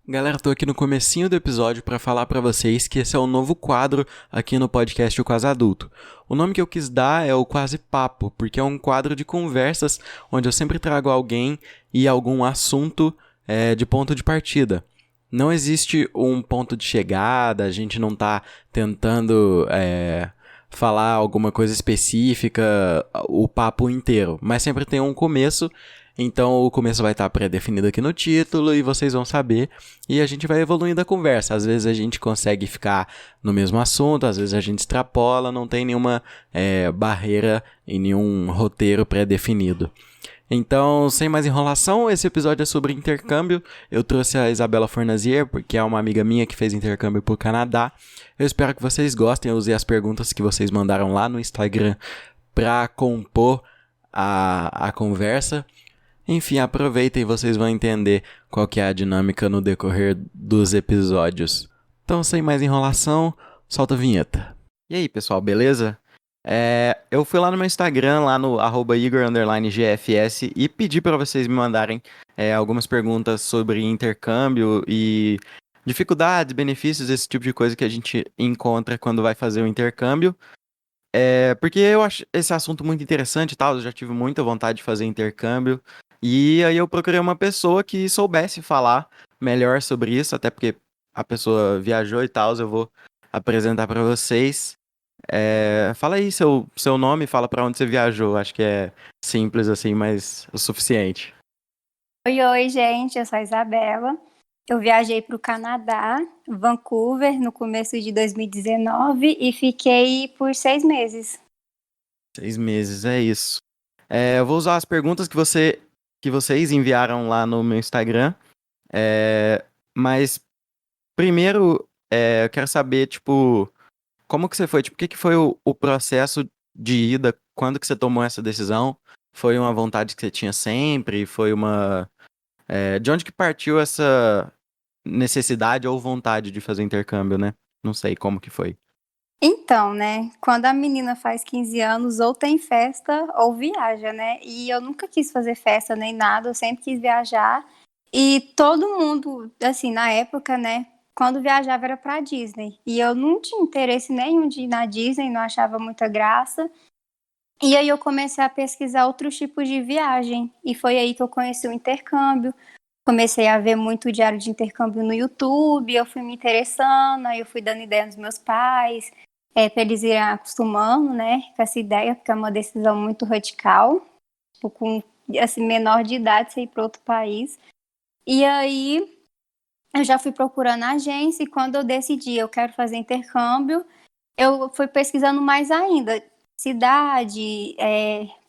Galera, tô aqui no comecinho do episódio para falar para vocês que esse é o novo quadro aqui no podcast O Quase Adulto. O nome que eu quis dar é o Quase Papo, porque é um quadro de conversas onde eu sempre trago alguém e algum assunto de ponto de partida. Não existe um ponto de chegada, a gente não tá tentando falar alguma coisa específica o papo inteiro, mas sempre tem um começo. Então o começo vai estar pré-definido aqui no título e vocês vão saber e a gente vai evoluindo a conversa. Às vezes a gente consegue ficar no mesmo assunto, às vezes a gente extrapola, não tem nenhuma barreira e nenhum roteiro pré-definido. Então, sem mais enrolação, esse episódio é sobre intercâmbio. Eu trouxe a Isabela Fornazier, porque é uma amiga minha que fez intercâmbio para o Canadá. Eu espero que vocês gostem. Eu usei as perguntas que vocês mandaram lá no Instagram para compor a conversa. Enfim, aproveitem e vocês vão entender qual que é a dinâmica no decorrer dos episódios. Então, sem mais enrolação, solta a vinheta. E aí, pessoal, beleza? Eu fui lá no meu Instagram, lá no @Igor_GFS e pedi para vocês me mandarem algumas perguntas sobre intercâmbio e dificuldades, benefícios, esse tipo de coisa que a gente encontra quando vai fazer o intercâmbio. Porque eu acho esse assunto muito interessante e tal, eu já tive muita vontade de fazer intercâmbio. E aí eu procurei uma pessoa que soubesse falar melhor sobre isso, até porque a pessoa viajou e tal, eu vou apresentar para vocês. Fala aí seu nome, fala para onde você viajou, acho que é simples assim, mas o suficiente. Oi, gente, eu sou a Isabela. Eu viajei para o Canadá, Vancouver, no começo de 2019 e fiquei por 6 meses. 6 meses, é isso. Eu vou usar as perguntas que vocês enviaram lá no meu Instagram, mas primeiro eu quero saber, tipo, como que você foi? Tipo, o que que foi o processo de ida? Quando que você tomou essa decisão? Foi uma vontade que você tinha sempre? Foi uma... de onde que partiu essa necessidade ou vontade de fazer intercâmbio, né? Não sei como que foi. Então, né, quando a menina faz 15 anos, ou tem festa ou viaja, né? E eu nunca quis fazer festa nem nada, eu sempre quis viajar. E todo mundo, assim, na época, né, quando viajava era pra Disney. E eu não tinha interesse nenhum de ir na Disney, não achava muita graça. E aí eu comecei a pesquisar outros tipos de viagem. E foi aí que eu conheci o intercâmbio. Comecei a ver muito diário de intercâmbio no YouTube, eu fui me interessando, aí eu fui dando ideia dos meus pais, para eles irem acostumando, né, com essa ideia, porque é uma decisão muito radical, tipo, com, assim, menor de idade, você ir para outro país. E aí eu já fui procurando a agência e quando eu decidi eu quero fazer intercâmbio, eu fui pesquisando mais ainda, cidade,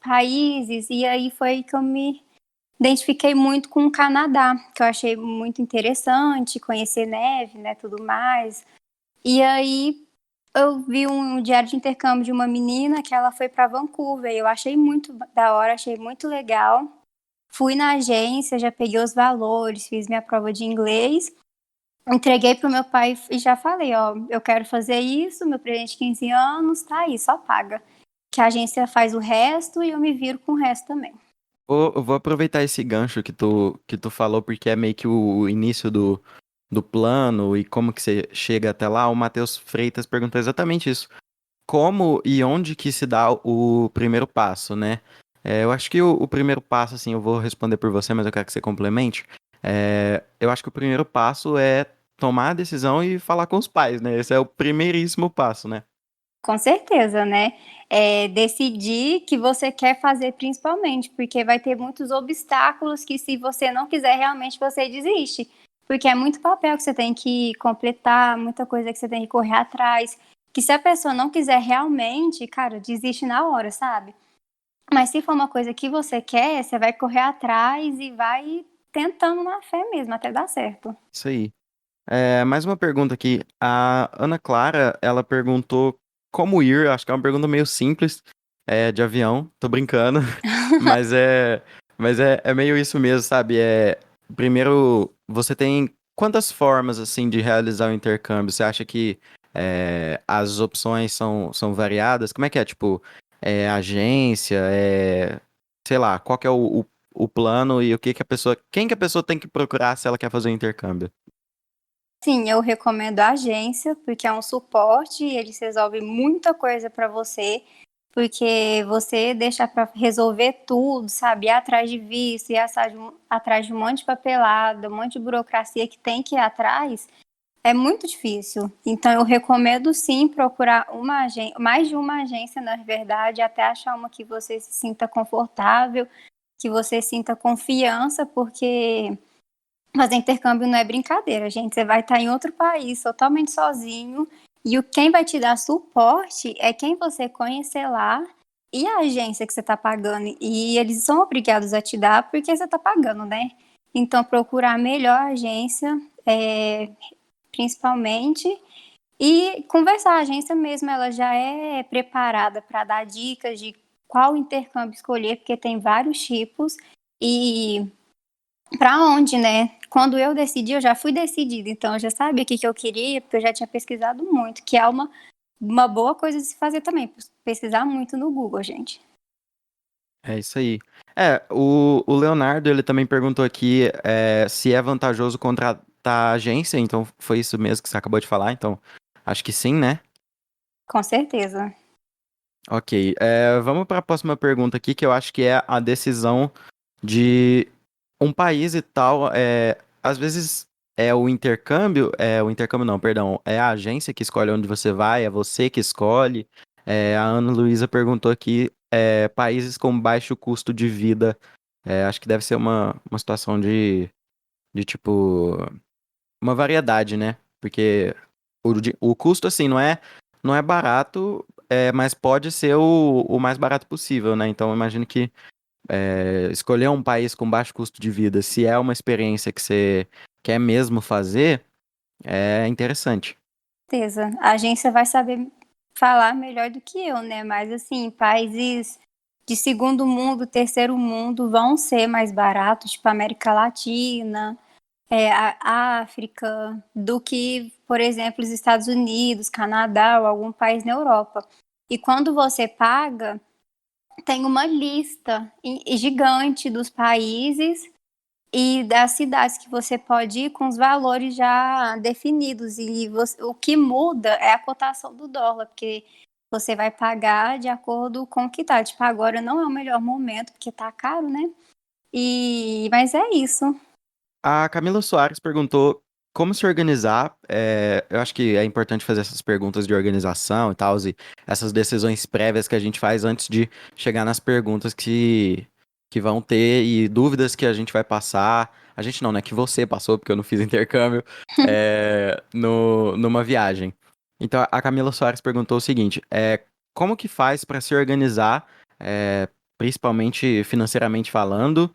países, e aí foi que eu me identifiquei muito com o Canadá, que eu achei muito interessante, conhecer neve, né, tudo mais. E aí eu vi um diário de intercâmbio de uma menina que ela foi para Vancouver, e eu achei muito da hora, achei muito legal. Fui na agência, já peguei os valores, fiz minha prova de inglês, entreguei pro meu pai e já falei, ó, eu quero fazer isso, meu presente de 15 anos, tá aí, só paga. Que a agência faz o resto e eu me viro com o resto também. Eu vou aproveitar esse gancho que tu falou, porque é meio que o início do plano e como que você chega até lá. O Matheus Freitas perguntou exatamente isso. Como e onde que se dá o primeiro passo, né? Eu acho que o primeiro passo, assim, eu vou responder por você, mas eu quero que você complemente. Eu acho que o primeiro passo é tomar a decisão e falar com os pais, né? Esse é o primeiríssimo passo, né? Com certeza, né? Decidir que você quer fazer principalmente, porque vai ter muitos obstáculos que se você não quiser realmente você desiste, porque é muito papel que você tem que completar, muita coisa que você tem que correr atrás, que se a pessoa não quiser realmente, cara, desiste na hora, sabe? Mas se for uma coisa que você quer, você vai correr atrás e vai tentando na fé mesmo, até dar certo. Isso aí. Mais uma pergunta aqui. A Ana Clara, ela perguntou como ir. Acho que é uma pergunta meio simples, de avião. Tô brincando, mas é meio isso mesmo, sabe? Primeiro, você tem quantas formas assim de realizar o intercâmbio? Você acha que as opções são variadas? Como é que é? Tipo, agência, sei lá, qual que é o plano e o que que a pessoa, quem que a pessoa tem que procurar se ela quer fazer o intercâmbio? Sim, eu recomendo a agência, porque é um suporte, eles resolvem muita coisa para você, porque você deixa para resolver tudo, sabe? Ir atrás de visto, ir atrás de um monte de papelada, um monte de burocracia que tem que ir atrás, é muito difícil. Então, eu recomendo sim procurar uma agência, mais de uma agência, na verdade, até achar uma que você se sinta confortável, que você sinta confiança, porque fazer intercâmbio não é brincadeira, gente. Você vai estar em outro país totalmente sozinho e quem vai te dar suporte é quem você conhecer lá e a agência que você está pagando. E eles são obrigados a te dar porque você está pagando, né? Então, procurar a melhor agência, principalmente, e conversar. A agência mesmo, ela já é preparada para dar dicas de qual intercâmbio escolher, porque tem vários tipos. E para onde, né? Quando eu decidi, eu já fui decidida, então eu já sabia o que eu queria, porque eu já tinha pesquisado muito, que é uma boa coisa de se fazer também, pesquisar muito no Google, gente. É isso aí. O Leonardo, ele também perguntou aqui se é vantajoso contratar a agência, então foi isso mesmo que você acabou de falar, então acho que sim, né? Com certeza. Ok, vamos para a próxima pergunta aqui, que eu acho que é a decisão de um país e tal. Às vezes o intercâmbio não, perdão, é a agência que escolhe onde você vai, é você que escolhe. A Ana Luísa perguntou aqui, países com baixo custo de vida. Acho que deve ser uma situação de tipo, uma variedade, né? Porque o custo, assim, não é barato, mas pode ser o mais barato possível, né? Então, eu imagino que escolher um país com baixo custo de vida, se é uma experiência que você quer mesmo fazer, é interessante. Certeza. A agência vai saber falar melhor do que eu, né? Mas assim, países de segundo mundo, terceiro mundo vão ser mais baratos, tipo América Latina, a África, do que, por exemplo, os Estados Unidos, Canadá ou algum país na Europa. E quando você paga, tem uma lista gigante dos países e das cidades que você pode ir com os valores já definidos. E o que muda é a cotação do dólar, porque você vai pagar de acordo com o que tá. Tipo, agora não é o melhor momento, porque tá caro, né? Mas é isso. A Camila Soares perguntou como se organizar. Eu acho que é importante fazer essas perguntas de organização e tal, e essas decisões prévias que a gente faz antes de chegar nas perguntas que vão ter e dúvidas que a gente vai passar. A gente não, né? Que você passou, porque eu não fiz intercâmbio, numa viagem. Então, a Camila Soares perguntou o seguinte: como que faz para se organizar, principalmente financeiramente falando?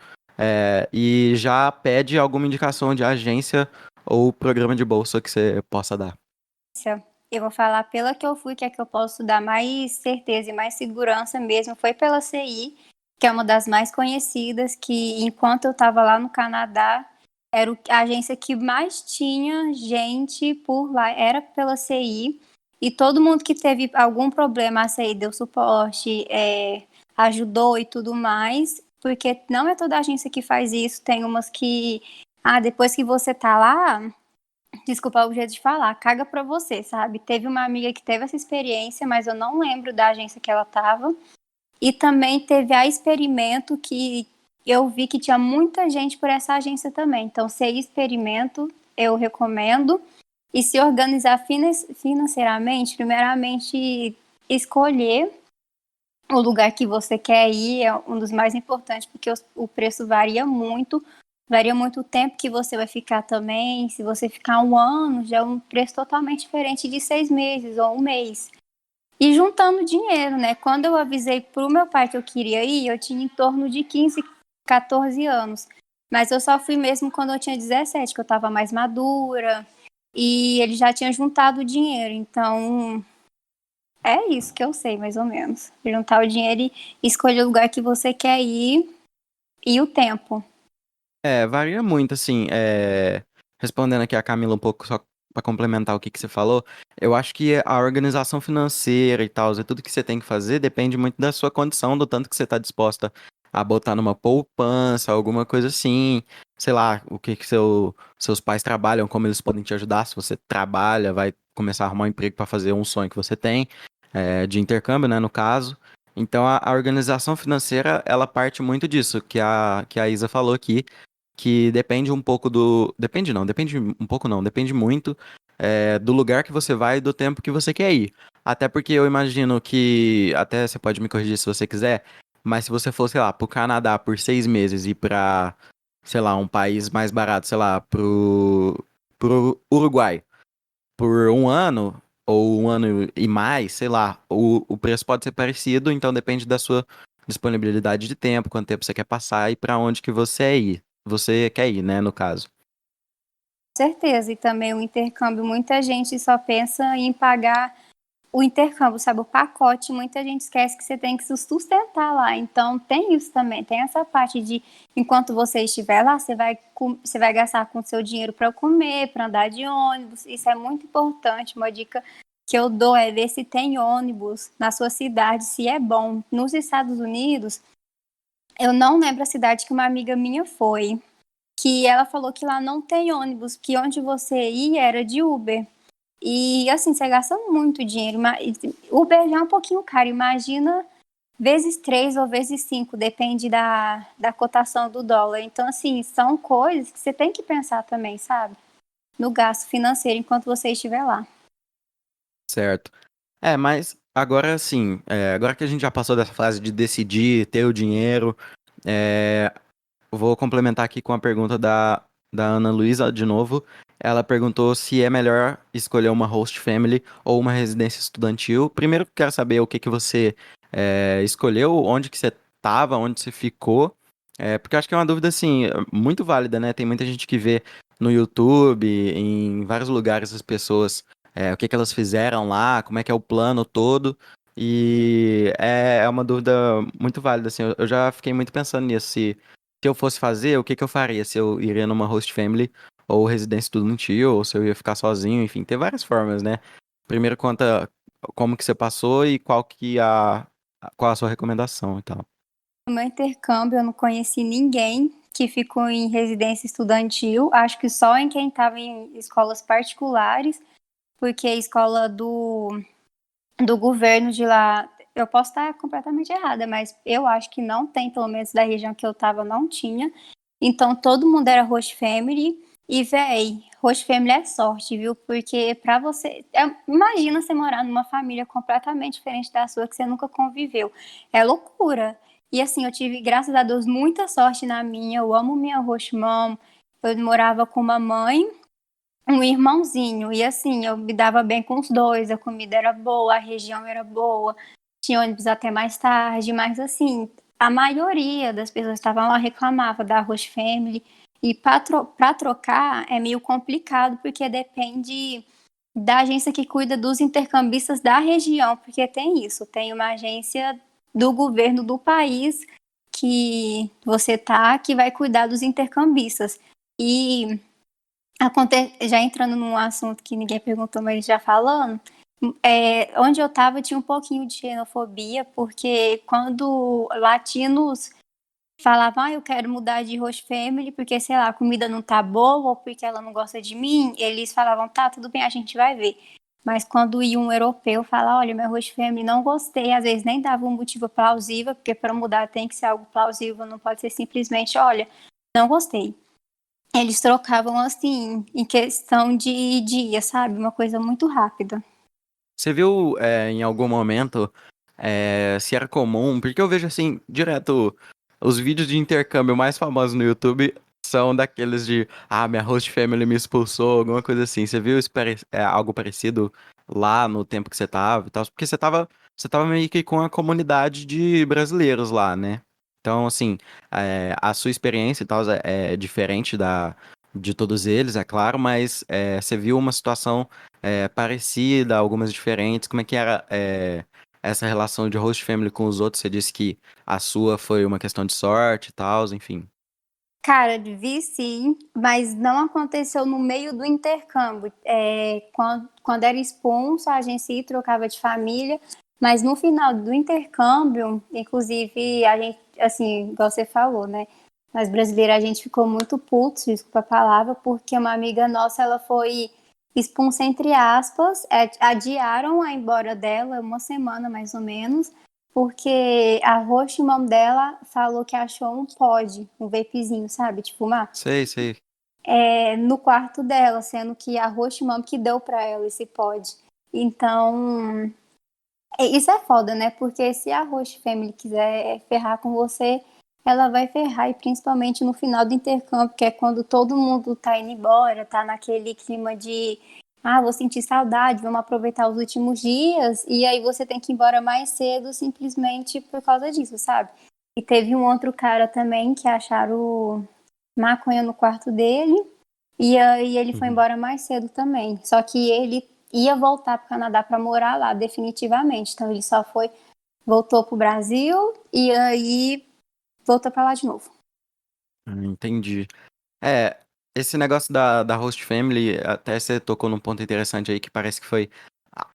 E já pede alguma indicação de agência ou programa de bolsa que você possa dar. Eu vou falar pela que eu fui, que é que eu posso dar mais certeza e mais segurança mesmo. Foi pela CI, que é uma das mais conhecidas, que enquanto eu estava lá no Canadá, era a agência que mais tinha gente por lá, era pela CI. E todo mundo que teve algum problema, a CI deu suporte, ajudou e tudo mais, porque não é toda agência que faz isso, tem umas que, depois que você tá lá, desculpa o jeito de falar, caga pra você, sabe? Teve uma amiga que teve essa experiência, mas eu não lembro da agência que ela tava. E também teve a Experimento, que eu vi que tinha muita gente por essa agência também. Então, se é Experimento, eu recomendo. E se organizar financeiramente, primeiramente, escolher o lugar que você quer ir é um dos mais importantes, porque o preço varia muito o tempo que você vai ficar também. Se você ficar um ano, já é um preço totalmente diferente de 6 meses ou um mês. E juntando dinheiro, né? Quando eu avisei pro meu pai que eu queria ir, eu tinha em torno de 15, 14 anos. Mas eu só fui mesmo quando eu tinha 17, que eu tava mais madura. E ele já tinha juntado o dinheiro. Então, é isso que eu sei, mais ou menos. Juntar o dinheiro e escolher o lugar que você quer ir e o tempo. Varia muito, assim, respondendo aqui a Camila um pouco só para complementar o que você falou, eu acho que a organização financeira e tal, e tudo que você tem que fazer depende muito da sua condição, do tanto que você está disposta a botar numa poupança, alguma coisa assim. Sei lá, o que que seus pais trabalham, como eles podem te ajudar. Se você trabalha, vai começar a arrumar um emprego para fazer um sonho que você tem, de intercâmbio, né, no caso. Então a organização financeira, ela parte muito disso, que a Isa falou aqui, que depende um pouco do. Depende não, depende um pouco não, depende muito do lugar que você vai e do tempo que você quer ir. Até porque eu imagino que. Até você pode me corrigir se você quiser, mas se você for, sei lá, pro Canadá por 6 meses e pra, sei lá, um país mais barato, sei lá, pro Uruguai por um ano, ou um ano e mais, sei lá, o preço pode ser parecido, então depende da sua disponibilidade de tempo, quanto tempo você quer passar e pra onde que você quer ir, né, no caso. Certeza, e também o intercâmbio, muita gente só pensa em pagar o intercâmbio, sabe, o pacote, muita gente esquece que você tem que se sustentar lá, então tem isso também, tem essa parte de, enquanto você estiver lá, você vai gastar com o seu dinheiro para comer, para andar de ônibus, isso é muito importante, uma dica que eu dou é ver se tem ônibus na sua cidade, se é bom. Nos Estados Unidos, eu não lembro a cidade que uma amiga minha foi, que ela falou que lá não tem ônibus, que onde você ia era de Uber. E assim, você gasta muito dinheiro. Uber já é um pouquinho caro. Imagina vezes 3 ou vezes 5, depende da cotação do dólar. Então, assim, são coisas que você tem que pensar também, sabe? No gasto financeiro enquanto você estiver lá. Certo. Mas agora sim, agora que a gente já passou dessa fase de decidir, ter o dinheiro, é, vou complementar aqui com a pergunta da Ana Luísa de novo. Ela perguntou se é melhor escolher uma host family ou uma residência estudantil. Primeiro, quero saber o que que você escolheu, onde que você estava, onde você ficou. Porque eu acho que é uma dúvida, assim, muito válida, né? Tem muita gente que vê no YouTube, em vários lugares, as pessoas, o que que elas fizeram lá, como é que é o plano todo. E é uma dúvida muito válida, assim. Eu já fiquei muito pensando nisso, se eu fosse fazer, o que que eu faria? Se eu iria numa host family ou residência estudantil, ou se eu ia ficar sozinho, enfim, tem várias formas, né? Primeiro conta como que você passou e qual a sua recomendação e tal. No meu intercâmbio, eu não conheci ninguém que ficou em residência estudantil. Acho que só em quem estava em escolas particulares, porque a escola do governo de lá, eu posso estar completamente errada, mas eu acho que não tem, pelo menos da região que eu tava, não tinha. Então todo mundo era host family e véi, host family é sorte, viu? Porque pra você, imagina você morar numa família completamente diferente da sua que você nunca conviveu. É loucura. E assim, eu tive, graças a Deus, muita sorte na minha. Eu amo minha host mom. Eu morava com uma mãe, um irmãozinho. E assim, eu me dava bem com os dois, a comida era boa, a região era boa, tinha ônibus até mais tarde, mas assim, a maioria das pessoas que estavam lá reclamava da host family. E para trocar é meio complicado, porque depende da agência que cuida dos intercambistas da região, porque tem isso, tem uma agência do governo do país que você tá, que vai cuidar dos intercambistas. E já entrando num assunto que ninguém perguntou, mas já falando, onde eu estava tinha um pouquinho de xenofobia, porque quando latinos falavam, eu quero mudar de host family porque, sei lá, a comida não tá boa ou porque ela não gosta de mim, eles falavam, tá, tudo bem, a gente vai ver. Mas quando ia um europeu falar, olha, meu host family não gostei, às vezes nem dava um motivo plausível, porque para mudar tem que ser algo plausível, não pode ser simplesmente, olha, não gostei. Eles trocavam assim, em questão de dia, sabe? Uma coisa muito rápida. Você viu em algum momento se era comum, porque eu vejo assim, direto, os vídeos de intercâmbio mais famosos no YouTube são daqueles de, minha host family me expulsou, alguma coisa assim. Você viu algo parecido lá no tempo que você tava e tal? Porque você tava meio que com a comunidade de brasileiros lá, né? Então, assim, a sua experiência e tal é diferente de todos eles, é claro, mas você viu uma situação parecida, algumas diferentes. Como é que era essa relação de host family com os outros? Você disse que a sua foi uma questão de sorte e tal, enfim. Cara, vi sim, mas não aconteceu no meio do intercâmbio. Quando era expulso, a agência trocava de família, mas no final do intercâmbio, inclusive, a gente assim, igual você falou, né? Nós brasileiros, a gente ficou muito putos, desculpa a palavra, porque uma amiga nossa, ela foi expulsa entre aspas, adiaram a embora dela uma semana mais ou menos, porque a host mom dela falou que achou um pod, um vapezinho, sabe, de fumar, Sei, sei. no quarto dela, sendo que a host mom que deu pra ela esse pod. Então, isso é foda, né? Porque se a host family quiser ferrar com você, ela vai ferrar, e principalmente no final do intercâmbio, que é quando todo mundo tá indo embora, tá naquele clima de vou sentir saudade, vamos aproveitar os últimos dias, e aí você tem que ir embora mais cedo simplesmente por causa disso, sabe? E teve um outro cara também que acharam maconha no quarto dele, e aí ele foi Uhum. embora mais cedo também. Só que ele ia voltar para o Canadá para morar lá definitivamente. Então ele só voltou pro Brasil e aí voltou para lá de novo. Entendi. É, esse negócio da host family, até você tocou num ponto interessante aí que parece que foi. ah,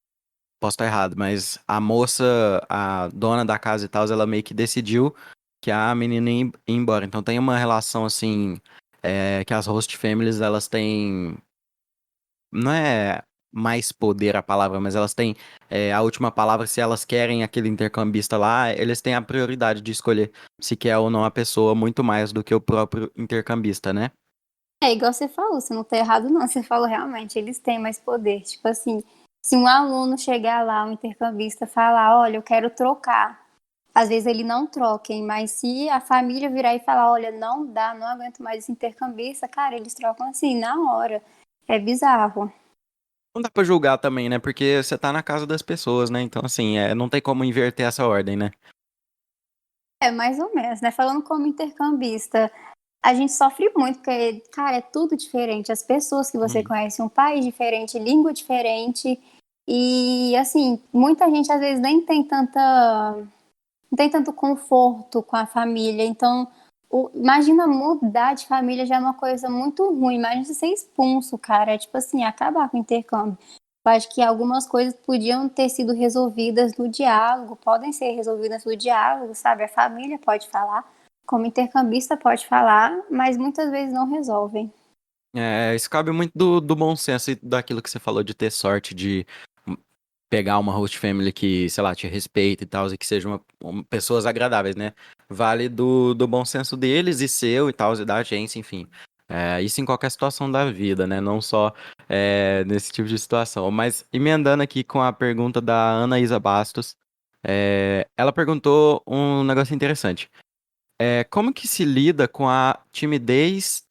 Posso estar errado, mas a moça, a dona da casa e tal, ela meio que decidiu que a menina ia embora. Então tem uma relação assim, que as host families elas têm. Não é mais poder a palavra, mas elas têm a última palavra. Se elas querem aquele intercambista lá, eles têm a prioridade de escolher se quer ou não a pessoa, muito mais do que o próprio intercambista, né? É igual você falou, você não tá errado não, você falou realmente, eles têm mais poder. Tipo assim, se um aluno chegar lá, um intercambista, falar, olha, eu quero trocar, às vezes ele não troca, hein? Mas se a família virar e falar, olha, não dá, não aguento mais esse intercambista, cara, eles trocam assim, na hora. É bizarro. Não dá pra julgar também, né? Porque você tá na casa das pessoas, né? Então, assim, não tem como inverter essa ordem, né? É, mais ou menos, né? Falando como intercambista, a gente sofre muito, porque, cara, é tudo diferente. As pessoas que você Hum. conhece, um país diferente, língua diferente. E, assim, muita gente às vezes nem tem não tem tanto conforto com a família. Então, imagina mudar de família já é uma coisa muito ruim. Imagina você ser expulso, cara. É tipo assim, acabar com o intercâmbio. Eu acho que algumas coisas podiam ter sido resolvidas no diálogo, podem ser resolvidas no diálogo, sabe? A família pode falar, como intercambista pode falar, mas muitas vezes não resolvem. Isso cabe muito do bom senso e daquilo que você falou de ter sorte de pegar uma host family que, sei lá, te respeita e tal, e que sejam pessoas agradáveis, né? Vale do bom senso deles e seu e tal, e da agência, enfim. Isso em qualquer situação da vida, né? Não só nesse tipo de situação. Mas emendando aqui com a pergunta da Ana Isa Bastos, ela perguntou um negócio interessante. Como que se lida com a timidez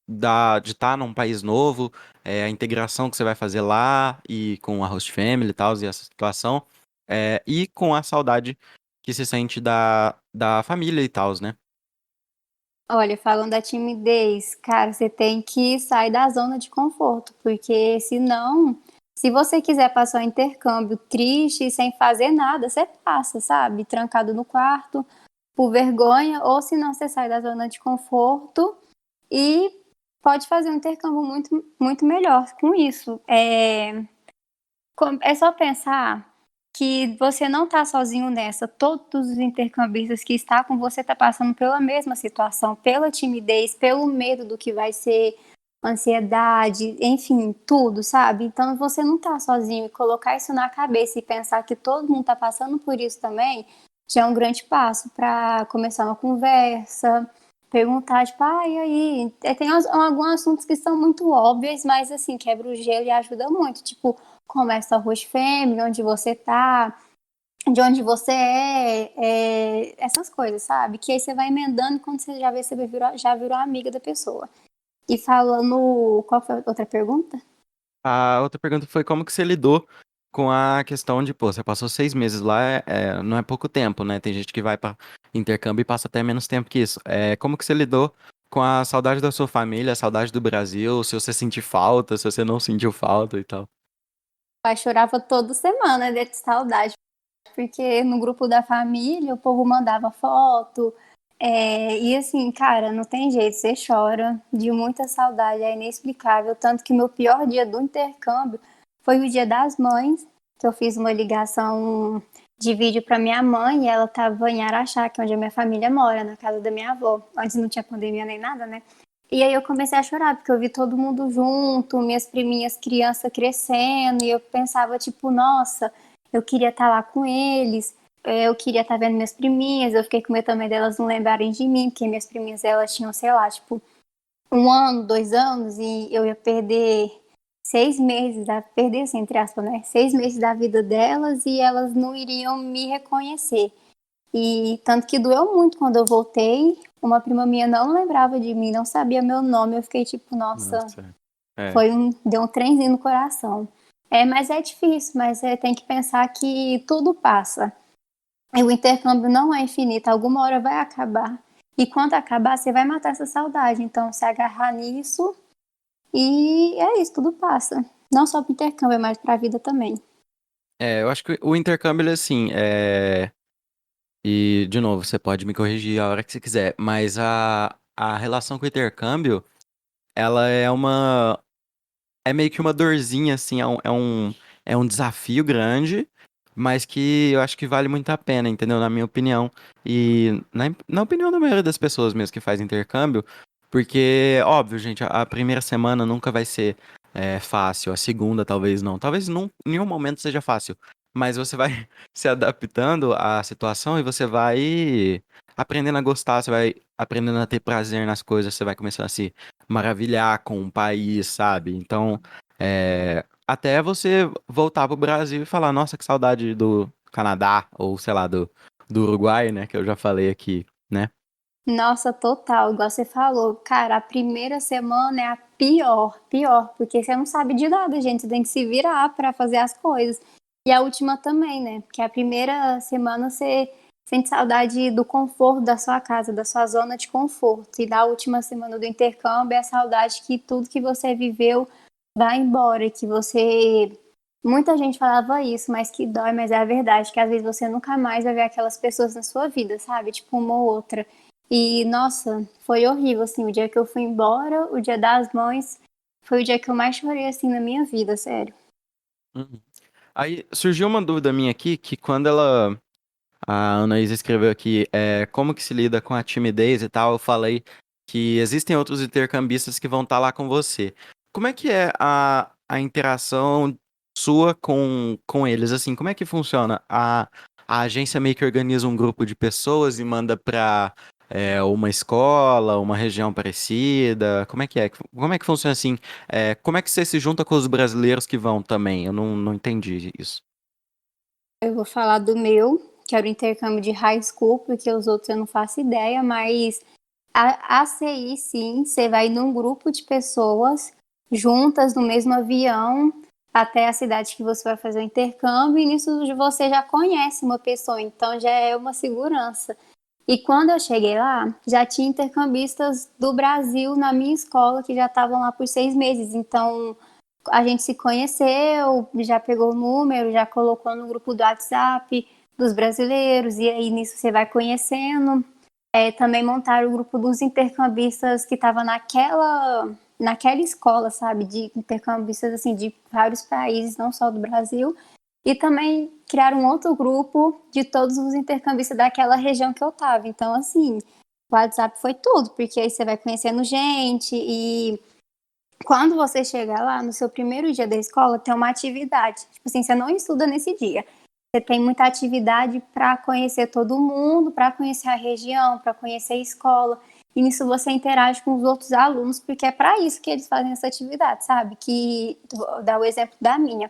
de estar num país novo, a integração que você vai fazer lá e com a host family e tal, e essa situação, e com a saudade que se sente da família e tal, né? Olha, falando da timidez, cara, você tem que sair da zona de conforto, porque senão, se você quiser passar um intercâmbio triste, sem fazer nada, você passa, sabe? Trancado no quarto, por vergonha, ou senão você sai da zona de conforto e pode fazer um intercâmbio muito, muito melhor com isso. É só pensar que você não está sozinho nessa. Todos os intercambistas que estão com você estão passando pela mesma situação, pela timidez, pelo medo do que vai ser, ansiedade, enfim, tudo, sabe? Então você não está sozinho, e colocar isso na cabeça e pensar que todo mundo está passando por isso também já é um grande passo para começar uma conversa, perguntar, tipo, e aí? Tem alguns assuntos que são muito óbvios, mas assim, quebra o gelo e ajuda muito, tipo, como é sua host family, onde você tá, de onde você essas coisas, sabe? Que aí você vai emendando e quando você já vê, você já virou amiga da pessoa. E falando, qual foi a outra pergunta? A outra pergunta foi como que você lidou com a questão de, pô, você passou 6 meses lá, não é pouco tempo, né? Tem gente que vai para intercâmbio e passa até menos tempo que isso. Como que você lidou com a saudade da sua família, a saudade do Brasil, se você sentiu falta, se você não sentiu falta e tal? Eu chorava toda semana de saudade, porque no grupo da família o povo mandava foto, e assim, cara, não tem jeito, você chora de muita saudade, é inexplicável. Tanto que meu pior dia do intercâmbio foi o Dia das Mães, que eu fiz uma ligação de vídeo para minha mãe e ela estava em Araxá, que é onde a minha família mora, na casa da minha avó. Antes não tinha pandemia nem nada, né? E aí eu comecei a chorar, porque eu vi todo mundo junto, minhas priminhas crianças crescendo, e eu pensava, tipo, nossa, eu queria estar lá com eles, eu queria estar vendo minhas priminhas, eu fiquei com medo também delas não lembrarem de mim, porque minhas priminhas, elas tinham, sei lá, tipo, 1 ano, 2 anos, e eu ia perder 6 meses, perder assim, entre aspas, né? 6 meses da vida delas e elas não iriam me reconhecer. E tanto que doeu muito quando eu voltei. Uma prima minha não lembrava de mim, não sabia meu nome. Eu fiquei tipo, nossa, Nossa. É. deu um trenzinho no coração. Mas é difícil, mas tem que pensar que tudo passa. E o intercâmbio não é infinito, alguma hora vai acabar. E quando acabar, você vai matar essa saudade. Então, se agarrar nisso e é isso, tudo passa. Não só pro intercâmbio, mas pra vida também. Eu acho que o intercâmbio, ele, assim, e, de novo, você pode me corrigir a hora que você quiser, mas a relação com o intercâmbio, ela é meio que uma dorzinha, assim, é um desafio grande, mas que eu acho que vale muito a pena, entendeu? Na minha opinião. E na opinião da maioria das pessoas mesmo que faz intercâmbio, porque, óbvio, gente, a primeira semana nunca vai ser fácil, a segunda talvez não. Talvez em nenhum momento seja fácil, mas você vai se adaptando à situação e você vai aprendendo a gostar, você vai aprendendo a ter prazer nas coisas, você vai começando a se maravilhar com o país, sabe? Então, até você voltar pro Brasil e falar, nossa, que saudade do Canadá, ou sei lá, do Uruguai, né, que eu já falei aqui, né? Nossa, total, igual você falou, cara, a primeira semana é a pior, porque você não sabe de nada, gente, você tem que se virar pra fazer as coisas. E a última também, né? Porque a primeira semana você sente saudade do conforto da sua casa, da sua zona de conforto. E da última semana do intercâmbio é a saudade que tudo que você viveu vai embora, que você. Muita gente falava isso, mas que dói, mas é a verdade, que às vezes você nunca mais vai ver aquelas pessoas na sua vida, sabe? Tipo, uma ou outra. E, nossa, foi horrível, assim, o dia que eu fui embora, o dia das mães, foi o dia que eu mais chorei, assim, na minha vida, sério. Uhum. Aí surgiu uma dúvida minha aqui, que quando a Anaísa escreveu aqui, como que se lida com a timidez e tal, eu falei que existem outros intercambistas que vão estar lá com você. Como é que é a interação sua com eles? Assim, como é que funciona? A agência meio que organiza um grupo de pessoas e manda para uma escola, uma região parecida? Como é que é? Como é que funciona assim? Como é que você se junta com os brasileiros que vão também? Eu não entendi isso. Eu vou falar do meu, que era o intercâmbio de high school, porque os outros eu não faço ideia, mas a CI, sim, você vai num grupo de pessoas juntas no mesmo avião até a cidade que você vai fazer o intercâmbio, e nisso você já conhece uma pessoa, então já é uma segurança. E quando eu cheguei lá, já tinha intercambistas do Brasil na minha escola que já estavam lá por 6 meses. Então a gente se conheceu, já pegou o número, já colocou no grupo do WhatsApp dos brasileiros, e aí nisso você vai conhecendo. Também montaram o grupo dos intercambistas que estava naquela escola, sabe, de intercambistas assim de vários países, não só do Brasil. E também criaram um outro grupo de todos os intercambistas daquela região que eu tava. Então, assim, o WhatsApp foi tudo, porque aí você vai conhecendo gente e quando você chega lá, no seu primeiro dia da escola, tem uma atividade. Tipo assim, você não estuda nesse dia. Você tem muita atividade para conhecer todo mundo, para conhecer a região, para conhecer a escola. E nisso você interage com os outros alunos, porque é para isso que eles fazem essa atividade, sabe? Que, vou dar o exemplo da minha.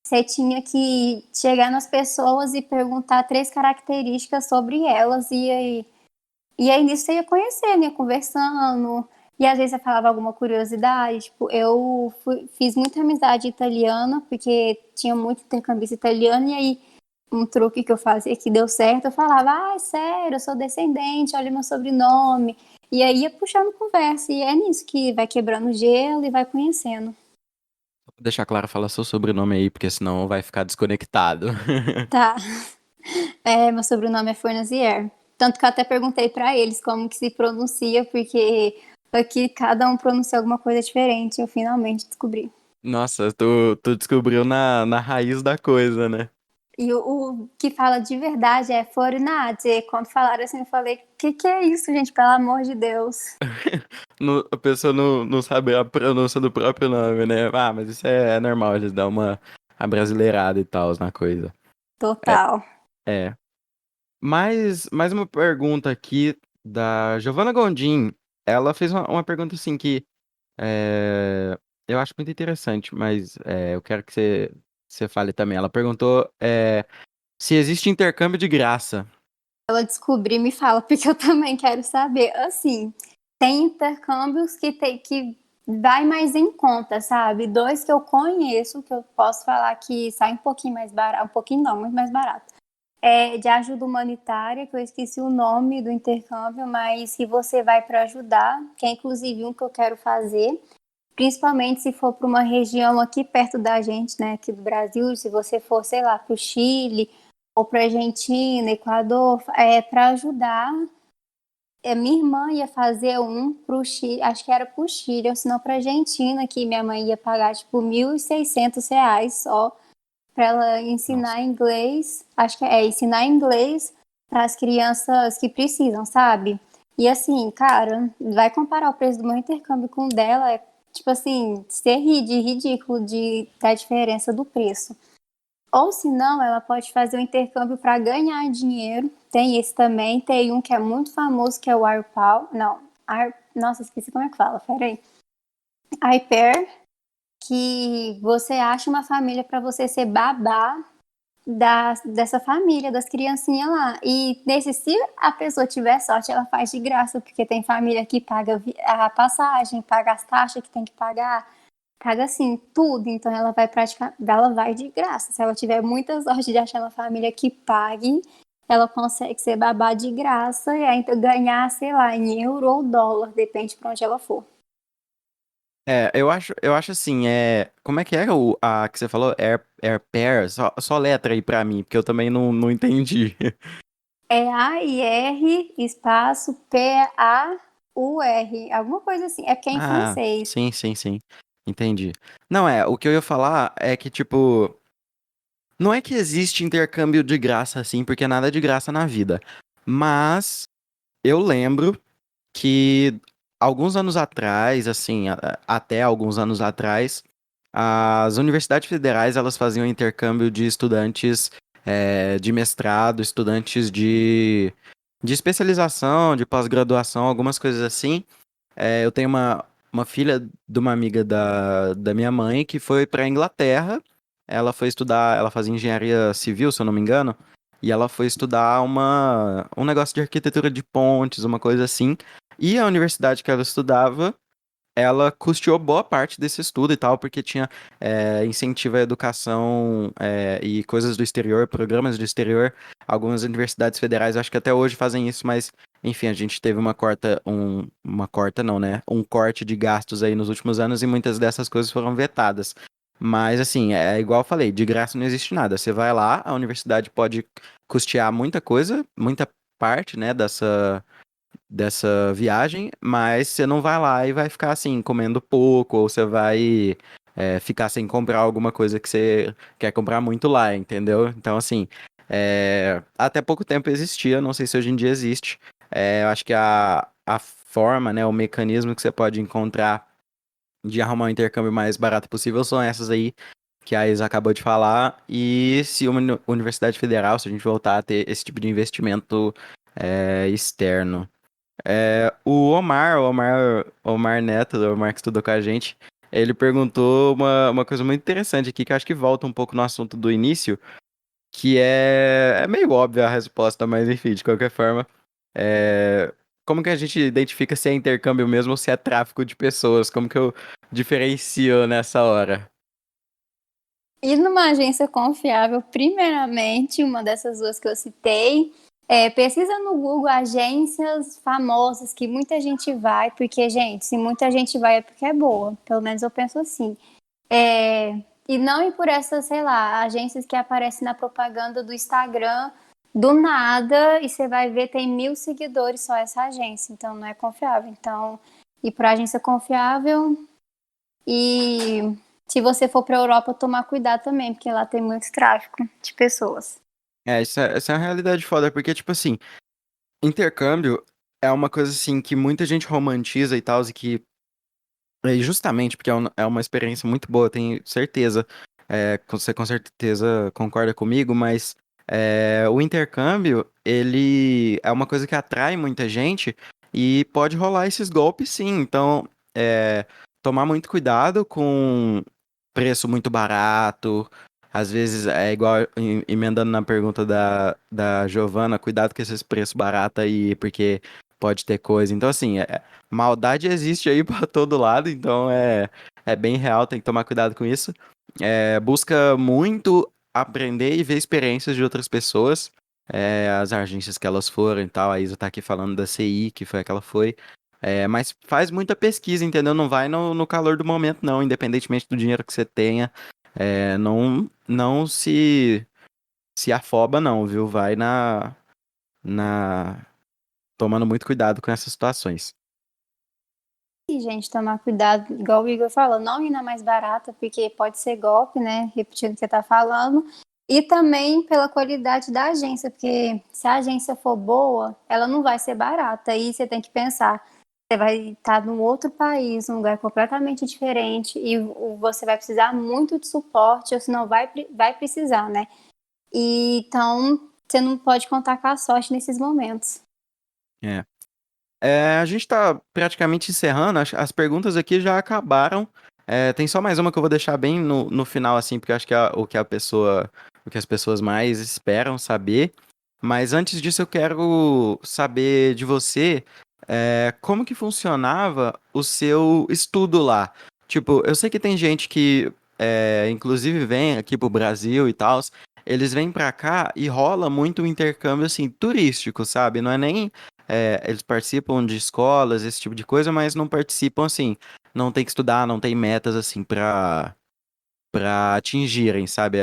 Você tinha que chegar nas pessoas e perguntar 3 características sobre elas, e aí nisso você ia conhecendo, ia conversando, e às vezes você falava alguma curiosidade. Tipo, eu fiz muita amizade italiana, porque tinha muito intercambista italiano, e aí um truque que eu fazia que deu certo, eu falava, ah, é sério, eu sou descendente, olha meu sobrenome. E aí ia puxando conversa, e é nisso que vai quebrando o gelo e vai conhecendo. Vou deixar claro, fala seu sobrenome aí, porque senão vai ficar desconectado. Tá. Meu sobrenome é Fornazier. Tanto que eu até perguntei pra eles como que se pronuncia, porque aqui cada um pronuncia alguma coisa diferente. Eu finalmente descobri. Nossa, tu descobriu na raiz da coisa, né? E o que fala de verdade é Forinade. E quando falaram assim, eu falei, que é isso, gente? Pelo amor de Deus. A pessoa não sabe a pronúncia do próprio nome, né? Ah, mas isso é normal, eles dão uma abrasileirada e tal na coisa. É, Total. é. Mais uma pergunta aqui da Giovanna Gondim. Ela fez uma pergunta assim que é, eu acho muito interessante, mas eu quero que você fale também. Ela perguntou se existe intercâmbio de graça. Ela descobrir me fala, porque eu também quero saber. Assim, tem intercâmbios que vai mais em conta, sabe? Dois que eu conheço, que eu posso falar que sai um pouquinho mais barato, um pouquinho não, muito mais barato. É de ajuda humanitária, que eu esqueci o nome do intercâmbio, mas que você vai para ajudar, que é inclusive um que eu quero fazer, principalmente se for para uma região aqui perto da gente, né, aqui do Brasil, se você for, sei lá, para o Chile ou para Argentina, Equador, para ajudar. Minha irmã ia fazer um para o Chile, acho que era para o Chile, ou se não para Argentina, que minha mãe ia pagar tipo R$ 1.600 só para ela Nossa. ensinar inglês, acho que ensinar inglês para as crianças que precisam, sabe? E assim, cara, vai comparar o preço do meu intercâmbio com o dela, é tipo assim, ser ridículo da diferença do preço. Ou se não, ela pode fazer o intercâmbio para ganhar dinheiro. Tem esse também, tem um que é muito famoso que é o AirPal, não, nossa, esqueci como é que fala, peraí. iPair, que você acha uma família para você ser babá dessa família, das criancinhas lá. E se a pessoa tiver sorte, ela faz de graça, porque tem família que paga a passagem, paga as taxas que tem que paga assim, tudo. Então ela vai praticar, ela vai de graça. Se ela tiver muita sorte de achar uma família que pague, ela consegue ser babá de graça e ainda ganhar, sei lá, em euro ou dólar, depende para onde ela for. Eu acho assim, como é que é a que você falou? Pair? Só letra aí pra mim, porque eu também não entendi. É AIR espaço PAUR, alguma coisa assim. É porque é em Ah, francês. sim, sim, sim. Entendi. Não, o que eu ia falar é que, tipo, não é que existe intercâmbio de graça assim, porque nada é de graça na vida. Mas eu lembro que alguns anos atrás, assim, até alguns anos atrás, as universidades federais elas faziam intercâmbio de estudantes de mestrado, estudantes de especialização, de pós-graduação, algumas coisas assim. Eu tenho uma filha de uma amiga da minha mãe que foi para Inglaterra. Ela foi estudar, ela fazia engenharia civil, se eu não me engano, e ela foi estudar um negócio de arquitetura de pontes, uma coisa assim. E a universidade que ela estudava ela custeou boa parte desse estudo e tal, porque tinha incentivo à educação e coisas do exterior, programas do exterior. Algumas universidades federais, acho que até hoje fazem isso, mas enfim, a gente teve uma corta não, né? Um corte de gastos aí nos últimos anos e muitas dessas coisas foram vetadas. Mas assim, é igual eu falei, de graça não existe nada. Você vai lá, a universidade pode custear muita coisa, muita parte, né, dessa viagem, mas você não vai lá e vai ficar assim, comendo pouco, ou você vai ficar sem comprar alguma coisa que você quer comprar muito lá, entendeu? Então, assim, até pouco tempo existia, não sei se hoje em dia existe. Eu acho que a forma, né, o mecanismo que você pode encontrar de arrumar o intercâmbio mais barato possível são essas aí que a Isa acabou de falar. E se uma universidade federal, se a gente voltar a ter esse tipo de investimento externo. O Omar Neto, o Omar que estudou com a gente, ele perguntou uma coisa muito interessante aqui, que eu acho que volta um pouco no assunto do início, que é meio óbvia a resposta, mas enfim, de qualquer forma, é, como que a gente identifica se é intercâmbio mesmo ou se é tráfico de pessoas? Como que eu diferencio nessa hora? E numa agência confiável, primeiramente, uma dessas duas que eu citei, pesquisa no Google agências famosas que muita gente vai, porque, gente, se muita gente vai é porque é boa, pelo menos eu penso assim. E não ir por essas, sei lá, agências que aparecem na propaganda do Instagram do nada e você vai ver tem 1.000 seguidores só essa agência, então não é confiável. Então, ir para agência confiável e se você for pra Europa, tomar cuidado também, porque lá tem muito tráfico de pessoas. Essa é uma realidade foda, porque, tipo assim, intercâmbio é uma coisa, assim, que muita gente romantiza e tal, e que, justamente porque é uma experiência muito boa, tenho certeza, você com certeza concorda comigo, mas o intercâmbio, ele é uma coisa que atrai muita gente e pode rolar esses golpes, sim, então, tomar muito cuidado com preço muito barato. Às vezes é igual, emendando na pergunta da Giovana, cuidado com esses preços baratos aí, porque pode ter coisa. Então, assim, maldade existe aí pra todo lado, então é bem real, tem que tomar cuidado com isso. Busca muito aprender e ver experiências de outras pessoas, as agências que elas foram e tal. A Isa tá aqui falando da CI, que foi a que ela foi. Mas faz muita pesquisa, entendeu? Não vai no calor do momento, não, independentemente do dinheiro que você tenha. Não se afoba, não, viu? Vai na tomando muito cuidado com essas situações. E, gente, tomar cuidado, igual o Igor falou, não ir na mais barata, porque pode ser golpe, né? Repetindo o que você tá falando. E também pela qualidade da agência, porque se a agência for boa, ela não vai ser barata. Aí você tem que pensar, você vai estar num outro país, um lugar completamente diferente, e você vai precisar muito de suporte, ou senão vai precisar, né? E, então, você não pode contar com a sorte nesses momentos. É. A gente tá praticamente encerrando, as perguntas aqui já acabaram. Tem só mais uma que eu vou deixar bem no final, assim, porque eu acho que é o que as pessoas mais esperam saber. Mas antes disso, eu quero saber de você, como que funcionava o seu estudo lá. Tipo, eu sei que tem gente que, inclusive, vem aqui pro Brasil e tal, eles vêm pra cá e rola muito um intercâmbio, assim, turístico, sabe? Não é nem eles participam de escolas, esse tipo de coisa, mas não participam assim. Não tem que estudar, não tem metas assim pra atingirem, sabe?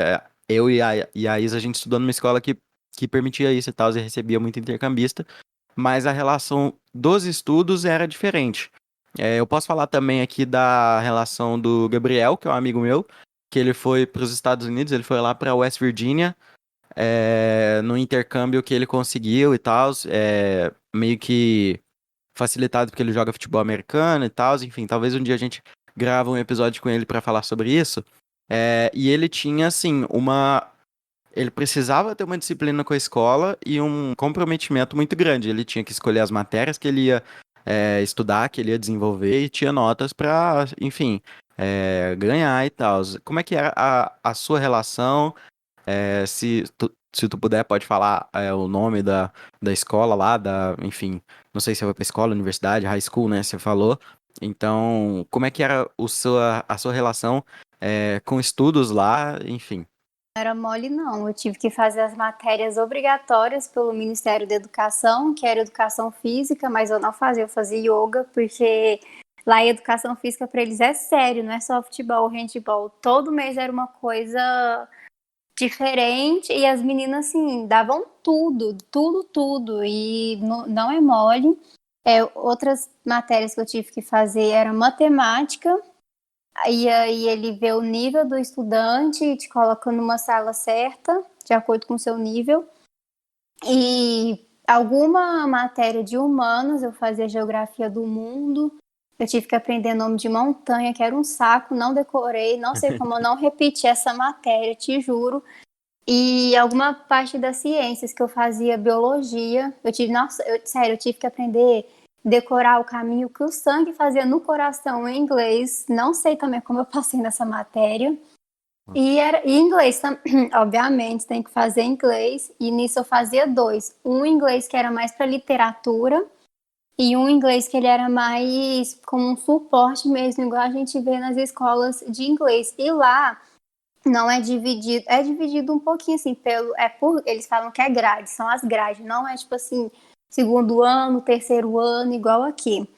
Eu e a Isa, a gente estudou numa escola que permitia isso e tal, e recebia muito intercambista, mas a relação dos estudos era diferente. Eu posso falar também aqui da relação do Gabriel, que é um amigo meu, que ele foi para os Estados Unidos, ele foi lá para West Virginia, no intercâmbio que ele conseguiu e tal, meio que facilitado porque ele joga futebol americano e tal, enfim, talvez um dia a gente grava um episódio com ele pra falar sobre isso. E ele tinha, assim, ele precisava ter uma disciplina com a escola e um comprometimento muito grande. Ele tinha que escolher as matérias que ele ia estudar, que ele ia desenvolver e tinha notas pra, enfim, ganhar e tal. Como é que era a sua relação? Se tu puder, pode falar o nome da escola lá, enfim, não sei se foi pra escola, universidade, high school, né? Você falou. Então, como é que era a sua relação com estudos lá, enfim. Não era mole, não. Eu tive que fazer as matérias obrigatórias pelo Ministério da Educação, que era educação física, mas eu não fazia, eu fazia yoga, porque lá a educação física para eles é sério, não é só futebol, handball. Todo mês era uma coisa diferente e as meninas, assim, davam tudo, tudo, tudo. E não é mole. Outras matérias que eu tive que fazer era matemática. E aí ele vê o nível do estudante e te coloca numa sala certa, de acordo com o seu nível. E alguma matéria de humanas, eu fazia geografia do mundo. Eu tive que aprender nome de montanha, que era um saco, não decorei, não sei como eu não repeti essa matéria, te juro. E alguma parte das ciências que eu fazia biologia, sério, eu tive que aprender decorar o caminho que o sangue fazia no coração em inglês. Não sei também como eu passei nessa matéria. E inglês, obviamente, tem que fazer inglês. E nisso eu fazia dois. Um inglês que era mais para literatura e um inglês que ele era mais como um suporte mesmo, igual a gente vê nas escolas de inglês. E lá não é dividido um pouquinho assim eles falam que é grade, são as grades, não é tipo assim, segundo ano, terceiro ano, igual aqui.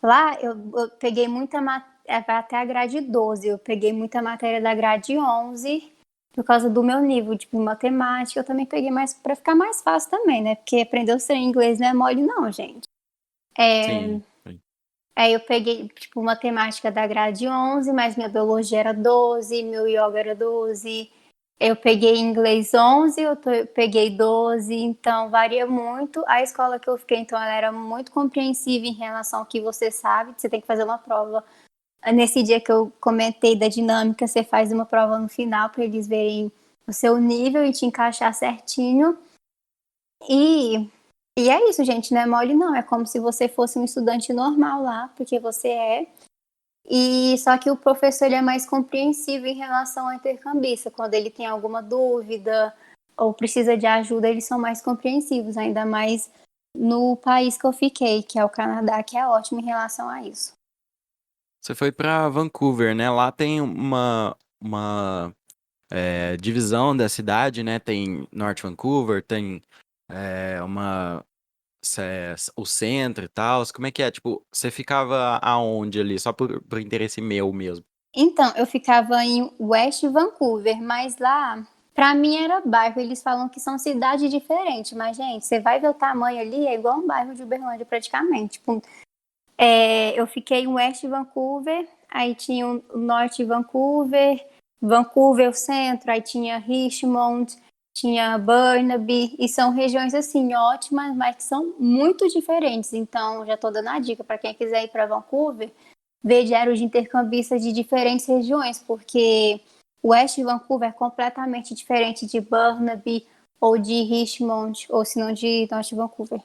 Lá eu peguei vai até a grade 12, eu peguei muita matéria da grade 11 por causa do meu nível de matemática, eu também peguei mais para ficar mais fácil também, né? Porque aprender o ser inglês não é mole não, gente. É, Sim. Aí eu peguei, tipo, matemática da grade 11, mas minha biologia era 12, meu yoga era 12. Eu peguei inglês 11, eu peguei 12, então varia muito. A escola que eu fiquei, então, ela era muito compreensiva em relação ao que você sabe, você tem que fazer uma prova. Nesse dia que eu comentei da dinâmica, você faz uma prova no final para eles verem o seu nível e te encaixar certinho. E, e é isso, gente, não é mole não, é como se você fosse um estudante normal lá, porque você é. E só que o professor ele é mais compreensivo em relação ao intercambista, quando ele tem alguma dúvida ou precisa de ajuda, eles são mais compreensivos, ainda mais no país que eu fiquei, que é o Canadá, que é ótimo em relação a isso. Você foi pra Vancouver, né? Lá tem uma divisão da cidade, né? Tem North Vancouver, tem uma o centro e tal. Como é que é? Tipo, você ficava aonde ali? Só por interesse meu mesmo. Então, eu ficava em West Vancouver, mas lá, pra mim era bairro. Eles falam que são cidades diferentes, mas, gente, você vai ver o tamanho ali, é igual um bairro de Uberlândia praticamente. Tipo, eu fiquei em West Vancouver, aí tinha o Norte Vancouver, Vancouver o centro, aí tinha Richmond, tinha Burnaby, e são regiões assim ótimas, mas que são muito diferentes. Então, já tô dando a dica para quem quiser ir para Vancouver, ver diários de intercambistas de diferentes regiões, porque West Vancouver é completamente diferente de Burnaby ou de Richmond, ou se não de Norte Vancouver.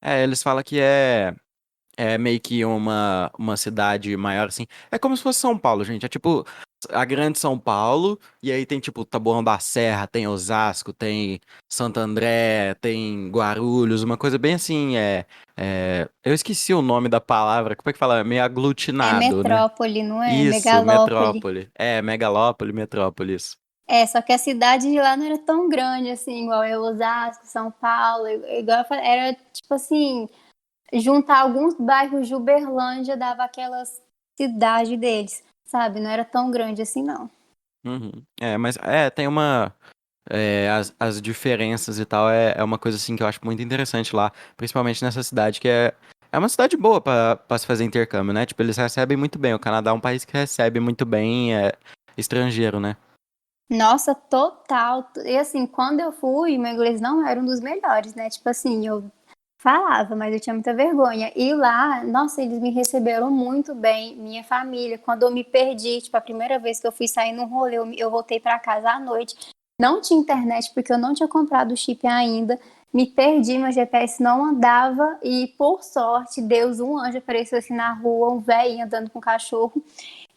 Eles falam que é meio que uma cidade maior, assim. É como se fosse São Paulo, gente. É tipo a grande São Paulo, e aí tem tipo Taboão da Serra, tem Osasco, tem Santo André, tem Guarulhos, uma coisa bem assim. Eu esqueci o nome da palavra, como é que fala? É meio É aglutinado, né? metrópole, não é? Isso, Megalópole. metrópole. Megalópole, metrópolis. É, só que a cidade de lá não era tão grande assim, igual é Osasco, São Paulo, igual eu falei, era tipo assim, juntar alguns bairros de Uberlândia dava aquela cidade deles, sabe? Não era tão grande assim, não. Uhum. Mas tem as diferenças e tal é uma coisa assim que eu acho muito interessante lá, principalmente nessa cidade que é uma cidade boa pra se fazer intercâmbio, né? Tipo, eles recebem muito bem. O Canadá é um país que recebe muito bem estrangeiro, né? Nossa, total. E assim, quando eu fui, meu inglês não era um dos melhores, né? Tipo assim, eu falava, mas eu tinha muita vergonha. E lá, nossa, eles me receberam muito bem, minha família. Quando eu me perdi, tipo, a primeira vez que eu fui sair num rolê, eu voltei para casa à noite. Não tinha internet porque eu não tinha comprado o chip ainda. Me perdi, meu GPS não andava e, por sorte, Deus, um anjo apareceu assim na rua, um velhinho andando com um cachorro.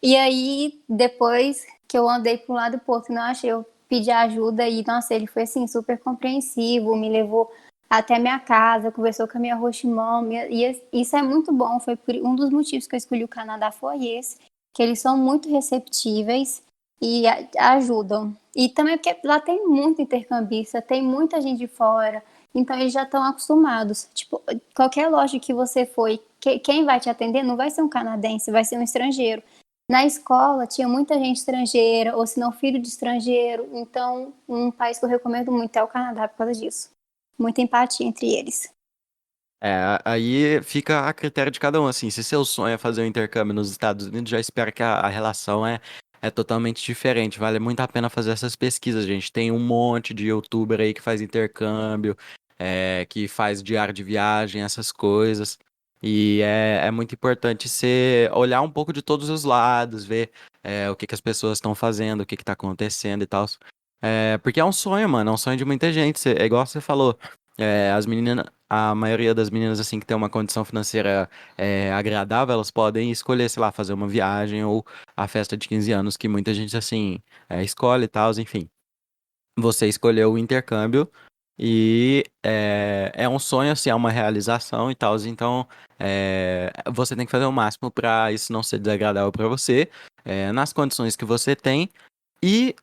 E aí, depois que eu andei para um lado e pro outro, não achei, eu pedi ajuda e, nossa, ele foi assim, super compreensivo, me levou até minha casa, conversou com a minha roximão, e isso é muito bom, foi um dos motivos que eu escolhi o Canadá foi esse, que eles são muito receptíveis e ajudam. E também porque lá tem muito intercambista, tem muita gente de fora, então eles já estão acostumados. Tipo, qualquer loja que você foi, quem vai te atender não vai ser um canadense, vai ser um estrangeiro. Na escola tinha muita gente estrangeira, ou se não filho de estrangeiro. Então, um país que eu recomendo muito é o Canadá por causa disso. Muita empatia entre eles. Aí fica a critério de cada um, assim, se seu sonho é fazer um intercâmbio nos Estados Unidos, já espera que a relação é totalmente diferente, vale muito a pena fazer essas pesquisas, gente, tem um monte de youtuber aí que faz intercâmbio, que faz diário de viagem, essas coisas, e é muito importante você olhar um pouco de todos os lados, ver o que as pessoas estão fazendo, o que tá acontecendo e tal, porque é um sonho, mano, é um sonho de muita gente, é igual você falou, as meninas, a maioria das meninas, assim, que tem uma condição financeira agradável, elas podem escolher, sei lá, fazer uma viagem ou a festa de 15 anos, que muita gente, assim, escolhe e tal, enfim. Você escolheu o intercâmbio e é um sonho, assim, é uma realização e tal, então você tem que fazer o máximo para isso não ser desagradável para você, nas condições que você tem. E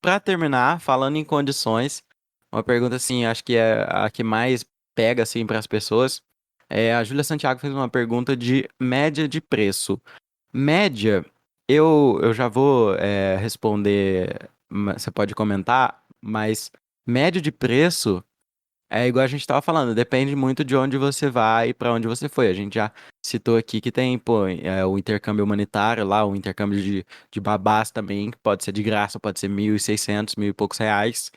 pra terminar, falando em condições, uma pergunta assim, acho que é a que mais pega assim para as pessoas. A Júlia Santiago fez uma pergunta de média de preço. Média, eu já vou responder, você pode comentar, mas média de preço É igual a gente tava falando, depende muito de onde você vai e pra onde você foi. A gente já citou aqui que tem, pô, o intercâmbio humanitário lá, o intercâmbio de babás também, que pode ser de graça, pode ser 1.600, mil e poucos reais.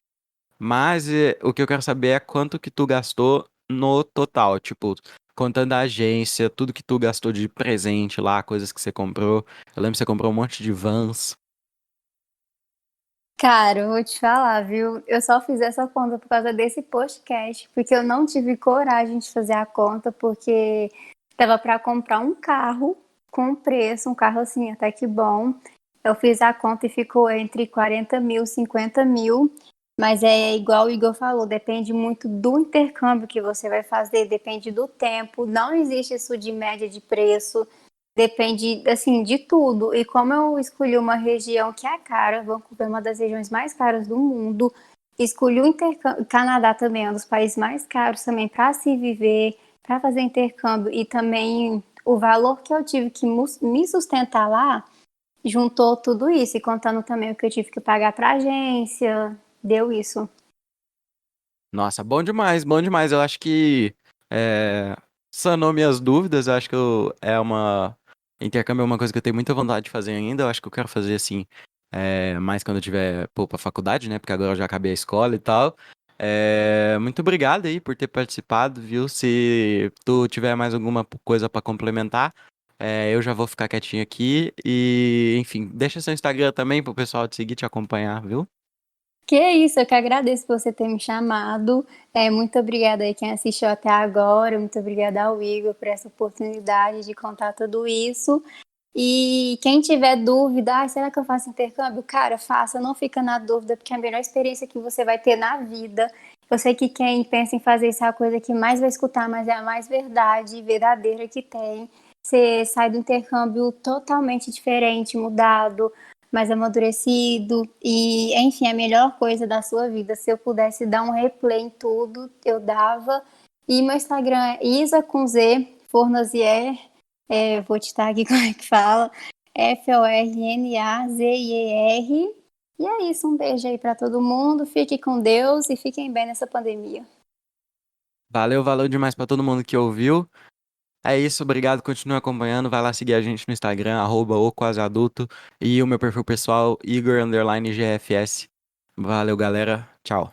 Mas o que eu quero saber é quanto que tu gastou no total, tipo, contando a agência, tudo que tu gastou de presente lá, coisas que você comprou. Eu lembro que você comprou um monte de Vans. Cara, eu vou te falar, viu? Eu só fiz essa conta por causa desse podcast, porque eu não tive coragem de fazer a conta, porque tava para comprar um carro com preço, um carro assim, até que bom. Eu fiz a conta e ficou entre 40 mil, 50 mil. Mas é igual o Igor falou, depende muito do intercâmbio que você vai fazer, depende do tempo. Não existe isso de média de preço. Depende, assim, de tudo. E como eu escolhi uma região que é cara, Vancouver é uma das regiões mais caras do mundo, escolhi o intercâmbio, Canadá também é um dos países mais caros também para se viver, para fazer intercâmbio, e também o valor que eu tive que me sustentar lá, juntou tudo isso, e contando também o que eu tive que pagar para agência, deu isso. Nossa, bom demais, bom demais. Eu acho que é, sanou minhas dúvidas. Eu acho que intercâmbio é uma coisa que eu tenho muita vontade de fazer ainda. Eu acho que eu quero fazer assim, mais quando eu tiver, pô, pra faculdade, né? Porque agora eu já acabei a escola e tal. Muito obrigado aí por ter participado, viu? Se tu tiver mais alguma coisa pra complementar, eu já vou ficar quietinho aqui. E, enfim, deixa seu Instagram também pro pessoal te seguir, te acompanhar, viu? Que isso, eu que agradeço por você ter me chamado. Muito obrigada aí quem assistiu até agora. Muito obrigada ao Igor por essa oportunidade de contar tudo isso. E quem tiver dúvida, será que eu faço intercâmbio? Cara, faça, não fica na dúvida, porque é a melhor experiência que você vai ter na vida. Eu sei que quem pensa em fazer isso é a coisa que mais vai escutar, mas é a mais verdade, verdadeira que tem. Você sai do intercâmbio totalmente diferente, mudado, mais amadurecido e, enfim, a melhor coisa da sua vida. Se eu pudesse dar um replay em tudo, eu dava. E meu Instagram é Isa com Z, Fornazier. Vou te estar aqui como é que fala. Fornazier. E é isso, um beijo aí para todo mundo. Fique com Deus e fiquem bem nessa pandemia. Valeu, valeu demais pra todo mundo que ouviu. É isso, obrigado, continue acompanhando, vai lá seguir a gente no Instagram, @o quaseadulto, e o meu perfil pessoal, Igor_GFS. Valeu, galera, tchau.